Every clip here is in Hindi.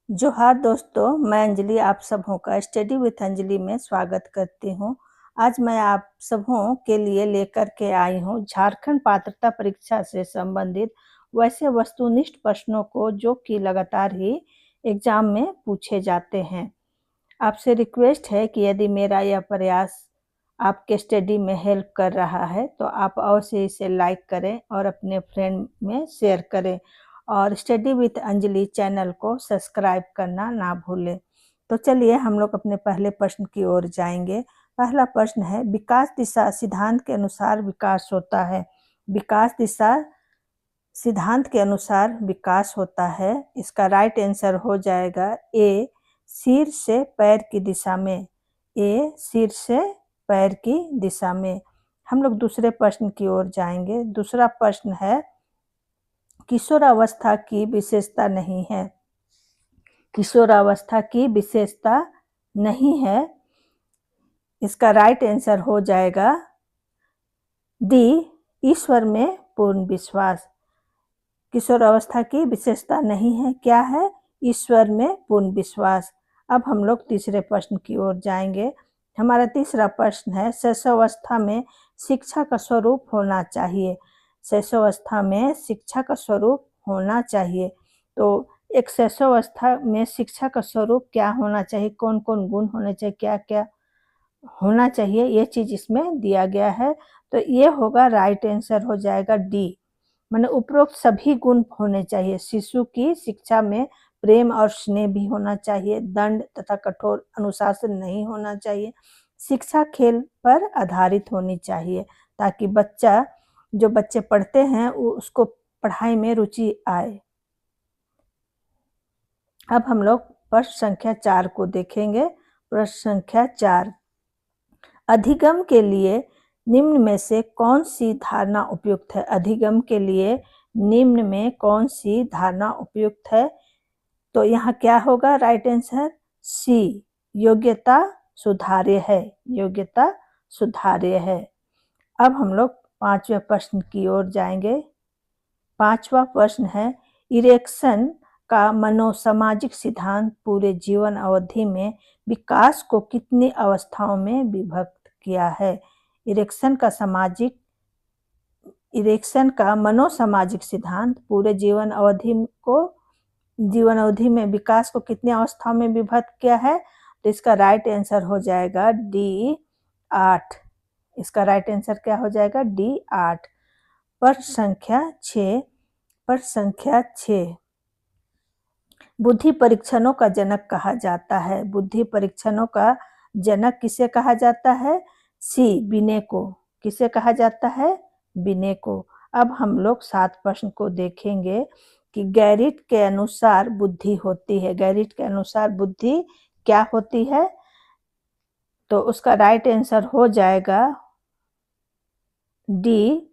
जोहार दोस्तों, मैं अंजलि आप सबों का स्टडी विथ अंजलि में स्वागत करती हूँ। आज मैं आप सबों के लिए लेकर के आई हूँ झारखंड पात्रता परीक्षा से संबंधित वैसे वस्तुनिष्ठ प्रश्नों को जो कि लगातार ही एग्जाम में पूछे जाते हैं। आपसे रिक्वेस्ट है कि यदि मेरा यह प्रयास आपके स्टडी में हेल्प कर रहा है तो आप अवश्य इसे लाइक करें और अपने फ्रेंड में शेयर करें और स्टडी विथ अंजलि चैनल को सब्सक्राइब करना ना भूलें। तो चलिए हम लोग अपने पहले प्रश्न की ओर जाएंगे। पहला प्रश्न है, विकास दिशा सिद्धांत के अनुसार विकास होता है। विकास दिशा सिद्धांत के अनुसार विकास होता है। इसका राइट आंसर हो जाएगा ए, सिर से पैर की दिशा में। ए, सिर से पैर की दिशा में। हम लोग दूसरे प्रश्न की ओर जाएंगे। दूसरा प्रश्न है, किशोरावस्था की विशेषता नहीं है। किशोरावस्था की विशेषता नहीं है। इसका राइट आंसर हो जाएगा डी, ईश्वर में पूर्ण विश्वास। किशोरावस्था की विशेषता नहीं है, क्या है? ईश्वर में पूर्ण विश्वास। अब हम लोग तीसरे प्रश्न की ओर जाएंगे। हमारा तीसरा प्रश्न है, शैशवावस्था में शिक्षा का स्वरूप होना चाहिए। शैशवावस्था में शिक्षा का स्वरूप होना चाहिए। तो एक शैशवावस्था में शिक्षा का स्वरूप क्या होना चाहिए, कौन कौन गुण होने चाहिए, क्या क्या होना चाहिए, ये चीज इसमें दिया गया है। तो ये होगा, राइट आंसर हो जाएगा डी, माने उपरोक्त सभी गुण होने चाहिए। शिशु की शिक्षा में प्रेम और स्नेह भी होना चाहिए, दंड तथा कठोर अनुशासन नहीं होना चाहिए, शिक्षा खेल पर आधारित होनी चाहिए ताकि बच्चे पढ़ते हैं उसको पढ़ाई में रुचि आए। अब हम लोग प्रश्न संख्या 4 को देखेंगे। प्रश्न संख्या 4, अधिगम के लिए निम्न में से कौन सी धारणा उपयुक्त है। अधिगम के लिए निम्न में कौन सी धारणा उपयुक्त है? तो यहाँ क्या होगा राइट आंसर? सी, योग्यता सुधार्य है। योग्यता सुधार्य है। अब हम लोग पांचवें प्रश्न की ओर जाएंगे। पांचवा प्रश्न है, इरेक्शन का मनोसामाजिक सिद्धांत पूरे जीवन अवधि में विकास को कितनी अवस्थाओं में विभक्त किया है। इरेक्शन का मनोसामाजिक सिद्धांत पूरे जीवन अवधि में विकास को कितनी अवस्थाओं में विभक्त किया है। तो इसका राइट आंसर हो जाएगा डी, 8। इसका राइट आंसर क्या हो जाएगा? डी, 8। प्रश्न संख्या 6, बुद्धि परीक्षणों का जनक कहा जाता है। बुद्धि परीक्षणों का जनक किसे कहा जाता है? सी, बिने को। किसे कहा जाता है? बिने को। अब हम लोग 7 प्रश्न को देखेंगे कि गैरिट के अनुसार बुद्धि होती है। गैरिट के अनुसार बुद्धि क्या होती है? तो उसका राइट आंसर हो जाएगा डी,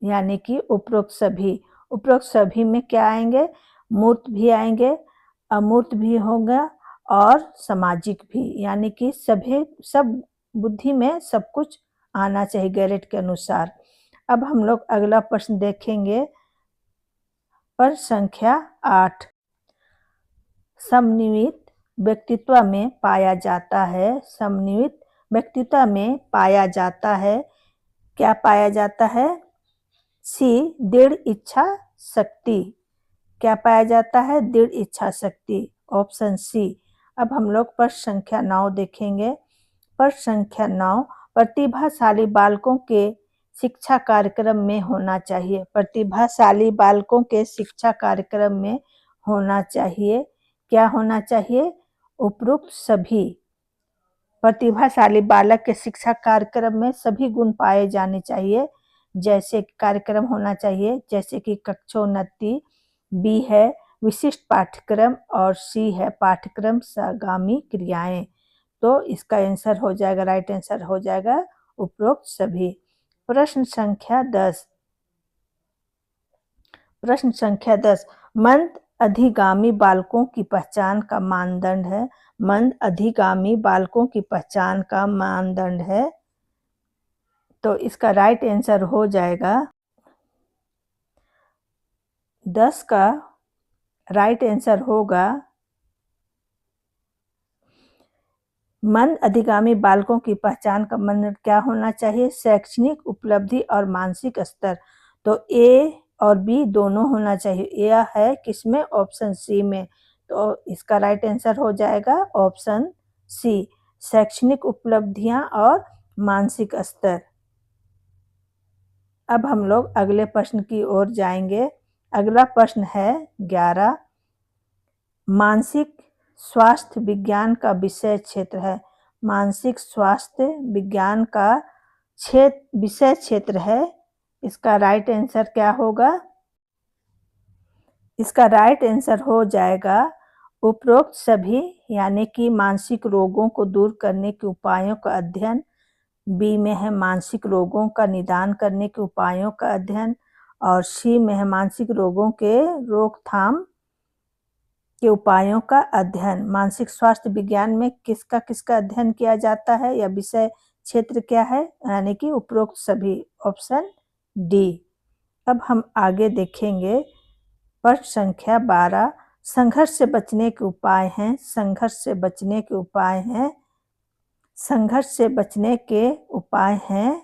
यानी कि उपरोक्त सभी। उपरोक्त सभी में क्या आएंगे? मूर्त भी आएंगे, अमूर्त भी होगा और सामाजिक भी, यानी कि सब बुद्धि में सब कुछ आना चाहिए गैरेट के अनुसार। अब हम लोग अगला प्रश्न देखेंगे। प्रश्न संख्या 8, समन्वित व्यक्तित्व में पाया जाता है। समन्वित व्यक्तित्व में पाया जाता है, क्या पाया जाता है? सी, दृढ़ इच्छा शक्ति। क्या पाया जाता है? दृढ़ इच्छा शक्ति, ऑप्शन सी। अब हम लोग प्रश्न संख्या 9 देखेंगे। प्रश्न संख्या 9, प्रतिभाशाली बालकों के शिक्षा कार्यक्रम में होना चाहिए। प्रतिभाशाली बालकों के शिक्षा कार्यक्रम में होना चाहिए, क्या होना चाहिए? उपरोक्त सभी। प्रतिभाशाली बालक के शिक्षा कार्यक्रम में सभी गुण पाए जाने चाहिए। जैसे कार्यक्रम होना चाहिए जैसे कि कक्षोन्नति, बी है विशिष्ट पाठ्यक्रम और सी है पाठ्यक्रम सागामी क्रियाएं। तो इसका आंसर हो जाएगा, राइट आंसर हो जाएगा उपरोक्त सभी। प्रश्न संख्या 10, प्रश्न संख्या 10, मंद अधिगामी बालकों की पहचान का मानदंड है। मंद अधिगामी बालकों की पहचान का मानदंड है। तो इसका राइट आंसर हो जाएगा 10 का राइट आंसर होगा मंद अधिगामी बालकों की पहचान का मानदंड क्या होना चाहिए? शैक्षणिक उपलब्धि और मानसिक स्तर। तो ए और बी दोनों होना चाहिए। यह है किसमें? ऑप्शन सी में। तो इसका राइट आंसर हो जाएगा ऑप्शन सी, शैक्षणिक उपलब्धियां और मानसिक स्तर। अब हम लोग अगले प्रश्न की ओर जाएंगे। अगला प्रश्न है 11। मानसिक स्वास्थ्य विज्ञान का विषय क्षेत्र है। मानसिक स्वास्थ्य विज्ञान का विषय क्षेत्र है। इसका राइट आंसर क्या होगा? इसका राइट आंसर हो जाएगा उपरोक्त सभी, यानी कि मानसिक रोगों को दूर करने के उपायों का अध्ययन। बी में है मानसिक रोगों का निदान करने के उपायों का अध्ययन, और सी में है मानसिक रोगों के रोकथाम के उपायों का अध्ययन। मानसिक स्वास्थ्य विज्ञान में किसका किसका अध्ययन किया जाता है या विषय क्षेत्र क्या है? यानी कि उपरोक्त सभी, ऑप्शन डी। अब हम आगे देखेंगे प्रश्न संख्या 12। संघर्ष से बचने के उपाय हैं। संघर्ष से बचने के उपाय हैं। संघर्ष से बचने के उपाय हैं।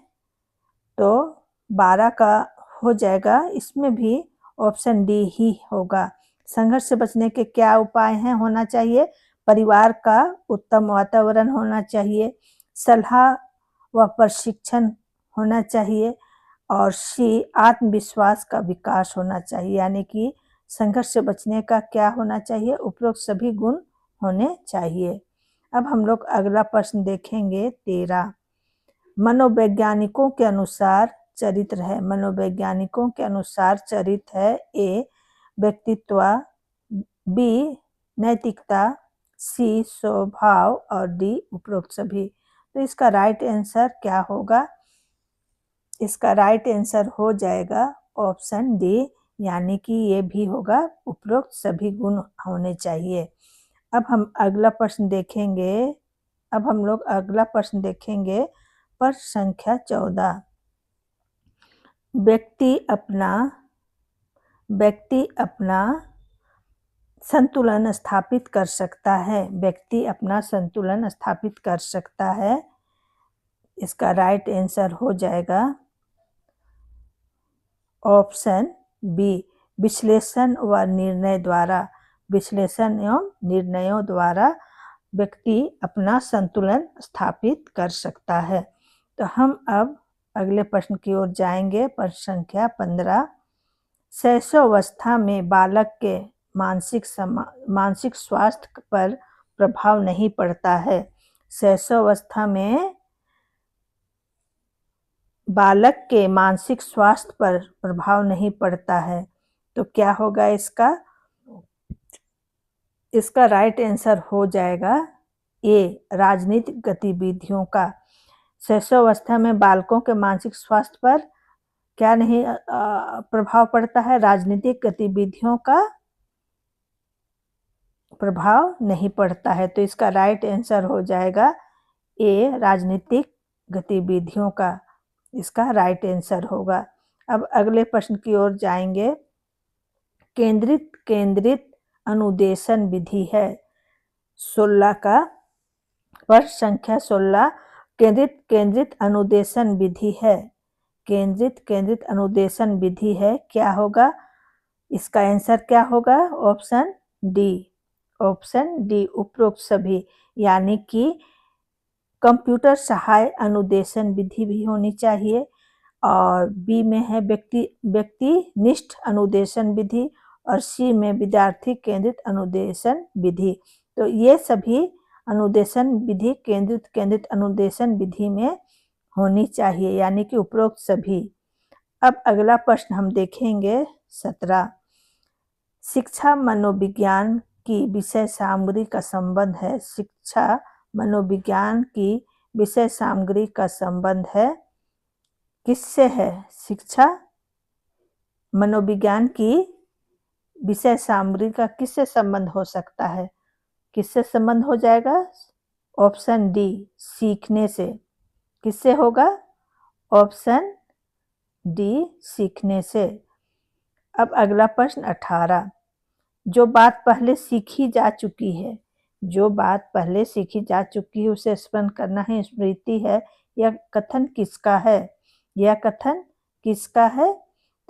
तो 12 का हो जाएगा, इसमें भी ऑप्शन डी ही होगा। संघर्ष से बचने के क्या उपाय हैं? होना चाहिए परिवार का उत्तम वातावरण होना चाहिए, सलाह व प्रशिक्षण होना चाहिए, और सी आत्मविश्वास का विकास होना चाहिए। यानी कि संघर्ष से बचने का क्या होना चाहिए? उपरोक्त सभी गुण होने चाहिए। अब हम लोग अगला प्रश्न देखेंगे 13। मनोवैज्ञानिकों के अनुसार चरित्र है। मनोवैज्ञानिकों के अनुसार चरित्र है ए व्यक्तित्व, बी नैतिकता, सी स्वभाव, और डी उपरोक्त सभी। तो इसका राइट आंसर क्या होगा? इसका राइट आंसर हो जाएगा ऑप्शन डी, यानी कि ये भी होगा उपरोक्त सभी गुण होने चाहिए। अब हम अगला प्रश्न देखेंगे। प्रश्न संख्या 14। व्यक्ति अपना संतुलन स्थापित कर सकता है। व्यक्ति अपना संतुलन स्थापित कर सकता है। इसका राइट आंसर हो जाएगा ऑप्शन बी, विश्लेषण व निर्णय द्वारा। विश्लेषण एवं निर्णयों द्वारा व्यक्ति अपना संतुलन स्थापित कर सकता है। तो हम अब अगले प्रश्न की ओर जाएंगे। प्रश्न संख्या 15। शैशवावस्था में बालक के मानसिक स्वास्थ्य पर प्रभाव नहीं पड़ता है। शैशवावस्था में बालक के मानसिक स्वास्थ्य पर प्रभाव नहीं पड़ता है। तो क्या होगा इसका? इसका राइट आंसर हो जाएगा ए, राजनीतिक गतिविधियों का। शैशवावस्था में बालकों के मानसिक स्वास्थ्य पर क्या नहीं प्रभाव पड़ता है? राजनीतिक गतिविधियों का प्रभाव नहीं पड़ता है। तो इसका राइट आंसर हो जाएगा ए, राजनीतिक गतिविधियों का इसका राइट आंसर होगा। अब अगले प्रश्न की ओर जाएंगे। केंद्रित अनुदेशन विधि है 16 का। प्रश्न संख्या 16। केंद्रित अनुदेशन विधि है। केंद्रित अनुदेशन विधि है, क्या होगा? इसका आंसर क्या होगा? ऑप्शन डी उपरोक्त सभी, यानी कि कंप्यूटर सहाय अनुदेशन विधि भी होनी चाहिए, और बी में है व्यक्तिनिष्ठ अनुदेशन विधि, और सी में विद्यार्थी केंद्रित अनुदेशन विधि। तो ये सभी अनुदेशन विधि केंद्रित अनुदेशन विधि में होनी चाहिए, यानी कि उपरोक्त सभी। अब अगला प्रश्न हम देखेंगे 17। शिक्षा मनोविज्ञान की विषय सामग्री का संबंध है। शिक्षा मनोविज्ञान की विषय सामग्री का संबंध है किससे है? शिक्षा मनोविज्ञान की विषय सामग्री का किससे संबंध हो सकता है? किससे संबंध हो जाएगा? ऑप्शन डी, सीखने से। किससे होगा? ऑप्शन डी, सीखने से। अब अगला प्रश्न 18। जो बात पहले सीखी जा चुकी है जो बात पहले सीखी जा चुकी है उसे स्मरण करना है, स्मृति है। यह कथन किसका है? यह कथन किसका है?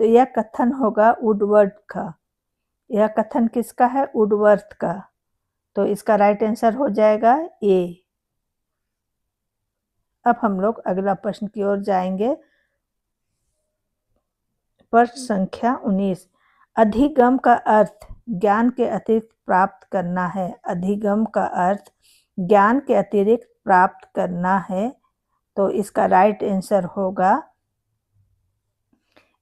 तो यह कथन होगा वुडवर्ड का। यह कथन किसका है? वुडवर्थ का। तो इसका राइट आंसर हो जाएगा ए। अब हम लोग अगला प्रश्न की ओर जाएंगे। प्रश्न संख्या 19। अधिगम का अर्थ ज्ञान के अतिरिक्त प्राप्त करना है। अधिगम का अर्थ ज्ञान के अतिरिक्त प्राप्त करना है। तो इसका राइट आंसर होगा,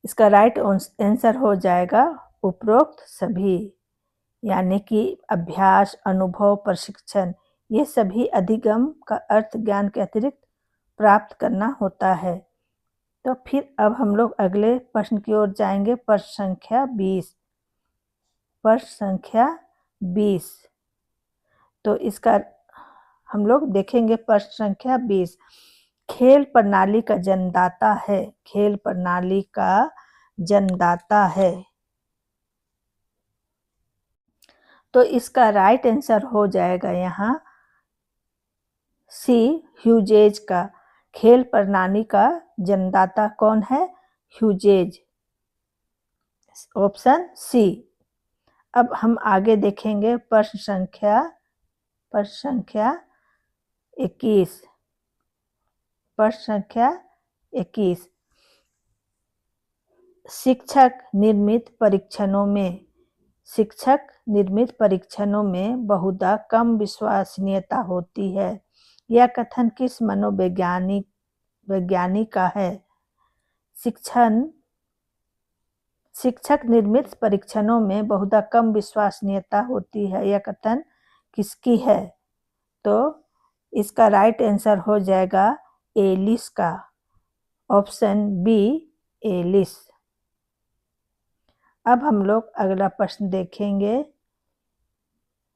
इसका राइट आंसर हो जाएगा उपरोक्त सभी, यानी कि अभ्यास, अनुभव, प्रशिक्षण, ये सभी अधिगम का अर्थ ज्ञान के अतिरिक्त प्राप्त करना होता है। तो फिर अब हम लोग अगले प्रश्न की ओर जाएंगे। प्रश्न संख्या 20। प्रश्न संख्या 20। तो इसका हम लोग देखेंगे प्रश्न संख्या 20। खेल प्रणाली का जन्मदाता है। खेल प्रणाली का जन्मदाता है। तो इसका राइट आंसर हो जाएगा यहाँ सी, ह्यूजेज का। खेल प्रणाली का जन्मदाता कौन है? Hughes, option C. अब हम आगे देखेंगे प्रश्न संख्या 21। प्रश्न संख्या 21। शिक्षक निर्मित परीक्षणों में बहुधा कम विश्वसनीयता होती है। यह कथन किस वैज्ञानिक का है? शिक्षक निर्मित परीक्षणों में बहुधा कम विश्वसनीयता होती है, यह कथन किसकी है? तो इसका राइट आंसर हो जाएगा एलिस का, ऑप्शन बी, एलिस। अब हम लोग अगला प्रश्न देखेंगे।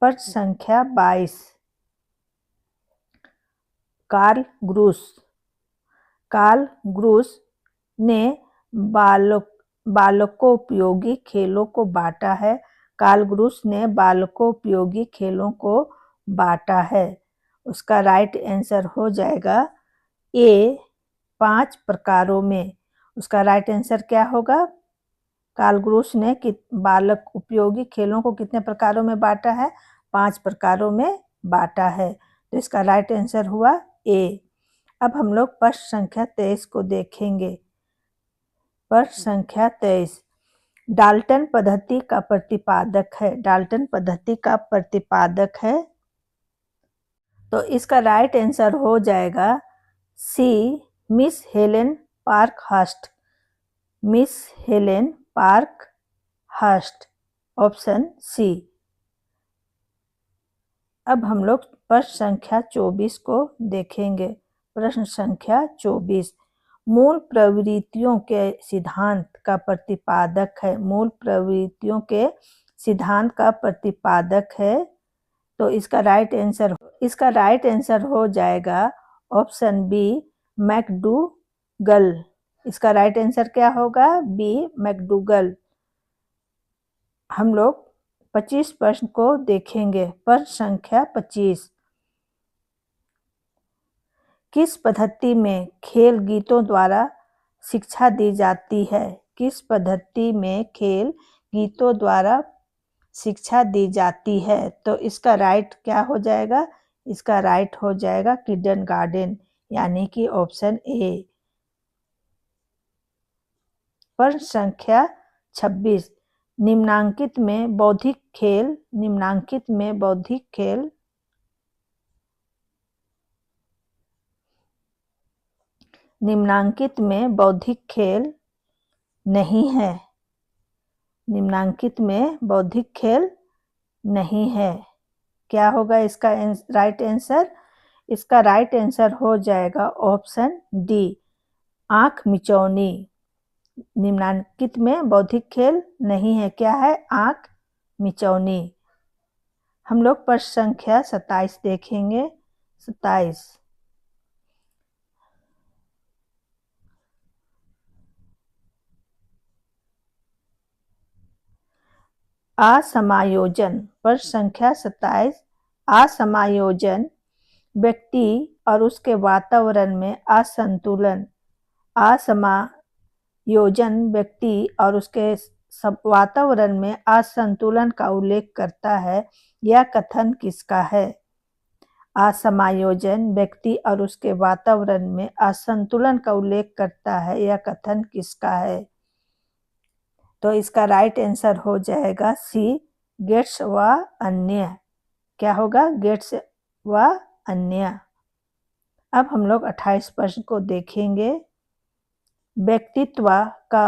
प्रश्न संख्या 22। कार्ल ग्रूस ने बालकोपयोगी खेलों को बांटा है। कार्ल ग्रूस ने बालकोपयोगी खेलों को बांटा है। उसका राइट आंसर हो जाएगा ए, 5 प्रकारों में। उसका राइट आंसर क्या होगा? कार्ल ग्रूस ने बालक उपयोगी खेलों को कितने प्रकारों में बांटा है? 5 प्रकारों में बांटा है। तो इसका राइट आंसर हुआ ए। अब हम लोग प्रश्न संख्या 23 को देखेंगे। प्रश्न संख्या 23। डाल्टन पद्धति का प्रतिपादक है। डाल्टन पद्धति का प्रतिपादक है। तो इसका राइट आंसर हो जाएगा C, miss Helen Parkhurst. Miss Helen Parkhurst, option C. अब हम लोग प्रश्न संख्या 24 को देखेंगे। प्रश्न संख्या 24। मूल प्रवृत्तियों के सिद्धांत का प्रतिपादक है। मूल प्रवृत्तियों के सिद्धांत का प्रतिपादक है। तो इसका राइट आंसर हो जाएगा ऑप्शन बी, मैकडूगल। इसका राइट आंसर क्या होगा? B, McDougall. हम लोग 25 प्रश्न को देखेंगे। प्रश्न संख्या 25। किस पद्धति में खेल गीतों द्वारा शिक्षा दी जाती है? किस पद्धति में खेल गीतों द्वारा शिक्षा दी जाती है? तो इसका राइट क्या हो जाएगा? इसका राइट हो जाएगा किंडरगार्टन, यानी कि ऑप्शन ए। प्रश्न संख्या 26। निम्नांकित में बौद्धिक खेल नहीं है। निम्नांकित में बौद्धिक खेल नहीं है। क्या होगा इसका राइट आंसर? इसका राइट आंसर हो जाएगा ऑप्शन डी, आंख मिचौनी। निम्नांकित में बौद्धिक खेल नहीं है। क्या है? आंख मिचौनी। हम लोग प्रश्न संख्या 27 देखेंगे। 27। असमायोजन। प्रश्न संख्या 27। असमायोजन व्यक्ति और उसके वातावरण में असंतुलन, असमायोजन व्यक्ति और उसके वातावरण में असंतुलन का उल्लेख करता है। यह कथन किसका है? असमायोजन व्यक्ति और उसके वातावरण में असंतुलन का उल्लेख करता है, यह कथन किसका है? तो इसका राइट आंसर हो जाएगा सी, गेट्स व अन्य। क्या होगा? गेट्स व अन्य। अब हम लोग 28 प्रश्न को देखेंगे। व्यक्तित्व का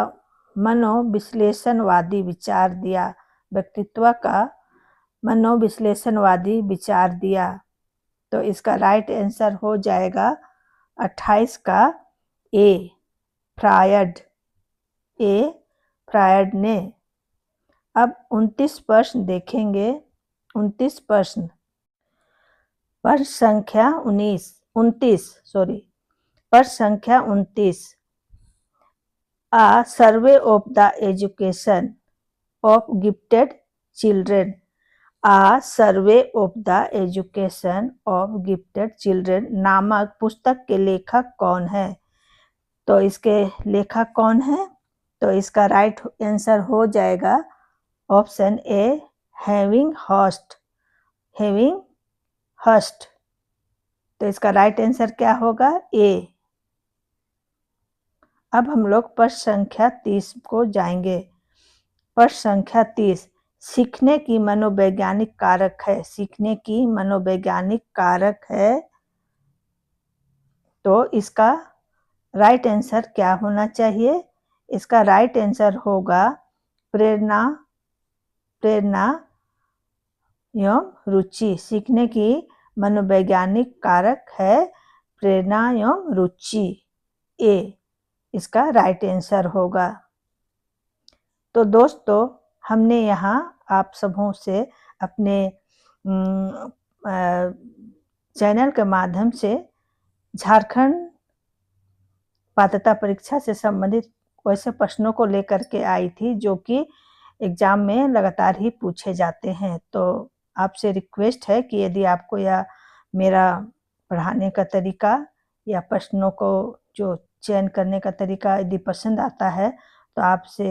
मनोविश्लेषणवादी विचार दिया। व्यक्तित्व का मनोविश्लेषणवादी विचार दिया। तो इसका राइट आंसर हो जाएगा 28 का ए, फ्रायड। ए, फ्रायड ने। अब 29 प्रश्न देखेंगे। 29 प्रश्न। प्रश्न संख्या 29 प्रश्न संख्या 29। A survey of the education of gifted children। A survey of the education of gifted children नामक पुस्तक के लेखक कौन है? तो इसके लेखक कौन है? तो इसका राइट आंसर हो जाएगा option A, having hurst. Having hurst. तो इसका राइट आंसर क्या होगा? ए। अब हम लोग प्रश्न संख्या 30 को जाएंगे। प्रश्न संख्या 30। सीखने की मनोवैज्ञानिक कारक है। सीखने की मनोवैज्ञानिक कारक है। तो इसका राइट आंसर क्या होना चाहिए? इसका राइट आंसर होगा प्रेरणा, प्रेरणा एवं रुचि। सीखने की मनोवैज्ञानिक कारक है प्रेरणा एवं रुचि। ए इसका राइट आंसर होगा। तो दोस्तों, हमने यहाँ आप सबों से अपने चैनल के माध्यम से झारखंड पात्रता परीक्षा से संबंधित वैसे प्रश्नों को लेकर के आई थी जो कि एग्जाम में लगातार ही पूछे जाते हैं। तो आपसे रिक्वेस्ट है कि यदि आपको यह मेरा पढ़ाने का तरीका या प्रश्नों को जो चयन करने का तरीका यदि पसंद आता है तो आपसे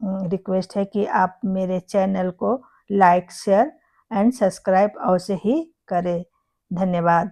रिक्वेस्ट है कि आप मेरे चैनल को लाइक, शेयर एंड सब्सक्राइब अवश्य ही करें। धन्यवाद।